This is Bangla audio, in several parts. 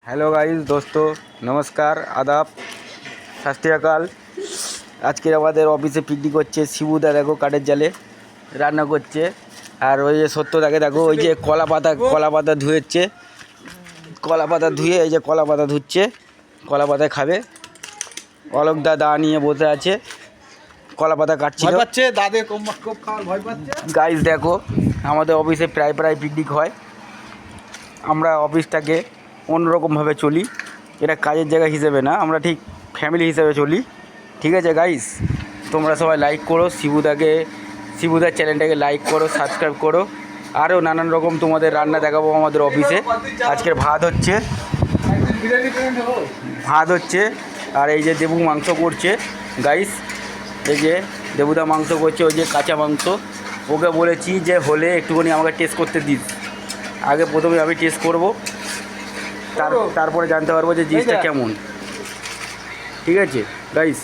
हेलो गाइस दोस्तों नमस्कार आदाब सत श्री अकाल। আজকে আমাদের অফিসে পিকনিক হচ্ছে। শিবুদা দেখো কাঠের জালে রান্না করছে, আর ওই যে সত্যদাকে দেখো ওই যে কলা পাতা ধুয়েছে, কলা পাতা ধুয়ে এই যে কলা পাতা ধুচ্ছে, কলা পাতা খাবে। অলোকদা দা নিয়ে বসে আছে, কলা পাতা কাটছিল। গাইস দেখো আমাদের অফিসে প্রায় পিকনিক হয়। আমরা অফিসটাকে অন্যরকমভাবে চলি, এটা কাজের জায়গা হিসেবে না, আমরা ঠিক ফ্যামিলি হিসেবে চলি। ঠিক আছে গাইস, তোমরা সবাই লাইক করো, শিবুদার চ্যানেলটাকে লাইক করো, সাবস্ক্রাইব করো। আরও নানান রকম তোমাদের রান্না দেখাবো আমাদের অফিসে। আজকের ভাত হচ্ছে আর এই যে দেবু মাংস করছে গাইস, এই যে দেবুদা মাংস করছে, ওই যে কাঁচা মাংস। ওকে বলেছি যে হলে একটুখানি আমাকে টেস্ট করতে দিস, আগে প্রথমে আমি টেস্ট করব, তারপরে জানতে পারবো যে জিনিসটা কেমন। ঠিক আছে গাইস,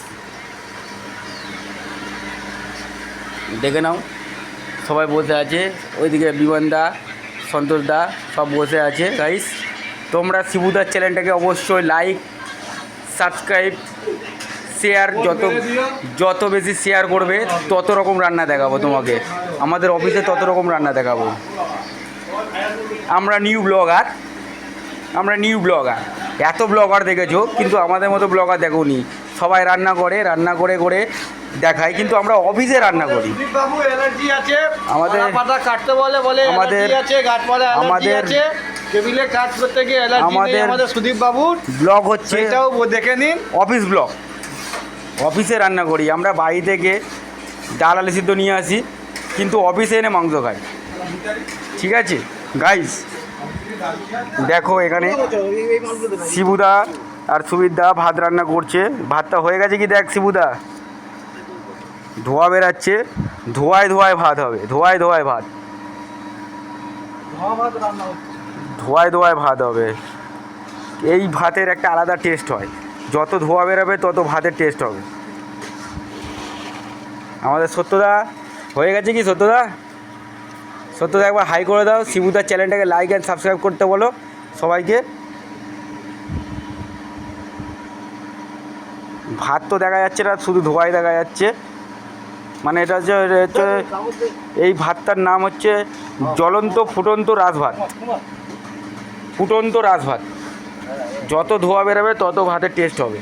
দেখে নাও সবাই বসে আছে, ওইদিকে বিমানদা সন্তোষদা সব বসে আছে। গাইস তোমরা শিবুদার চ্যানেলটাকে অবশ্যই লাইক, সাবস্ক্রাইব, শেয়ার, যত বেশি শেয়ার করবে তত রকম রান্না দেখাবো তোমাকে আমাদের অফিসে, তত রকম রান্না দেখাবো। আমরা নিউ ব্লগার, এত ব্লগার দেখেছো কিন্তু আমাদের মতো ব্লগার দেখোনি। সবাই রান্না করে দেখায়, কিন্তু আমরা অফিসে রান্না করি। আমাদের সুদীপ বাবুর ব্লগ হচ্ছে, এটাও দেখে নিন, অফিস ব্লগ। অফিসে রান্না করি আমরা, বাড়ি থেকে ডাল আলু সিদ্ধ নিয়ে আসি, কিন্তু অফিসে এনে মাংস খাই। ঠিক আছে গাইস, দেখো এখানে শিবুদা আর সুবিরদা ভাত রান্না করছে। ভাতটা হয়ে গেছে কি দেখ শিবুদা, ধোয়া বেরাচ্ছে, ধোয়ায় ভাত হবে, ধোয়ায় ভাত হবে। এই ভাতের একটা আলাদা টেস্ট হয়, যত ধোয়া বেরোবে তত ভাতের টেস্ট হবে। আমাদের সত্যদা হয়ে গেছে কি, সত্যদা একবার হাই করে দাও। শিবুদার চ্যানেলটাকে লাইক অ্যান্ড সাবস্ক্রাইব করতে বলো সবাইকে। ভাত তো দেখা যাচ্ছে না, শুধু ধোয়াই দেখা যাচ্ছে। মানে এটা হচ্ছে এই ভাতটার নাম হচ্ছে জ্বলন্ত ফুটন্ত রাজভাত। যত ধোয়া বেরোবে তত ভাতের টেস্ট হবে।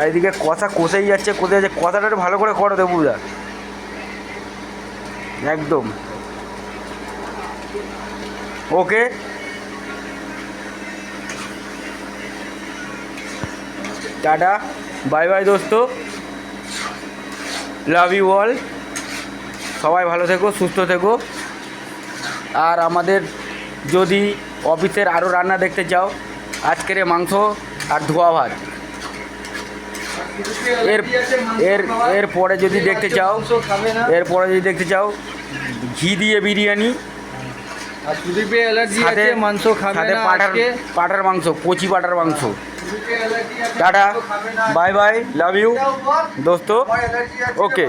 এইদিকে কষেই যাচ্ছে, কথাটা একটু ভালো করে করো দেবুদা, একদম ওকে। টাটা, বাই বাই দোস্ত, লাভ ইউ অল। সবাই ভালো থেকো, সুস্থ থেকো। আর আমাদের যদি অফিসের আরও রান্না দেখতে চাও, আজকের মাংস আর ধোয়া ভাত, এরপরে যদি দেখতে চাও ঘি দিয়ে বিরিয়ানি, সাথে পাটার মাংস, কচি পাটার মাংস। Tata, bye bye, love you দোস্ত, ওকে।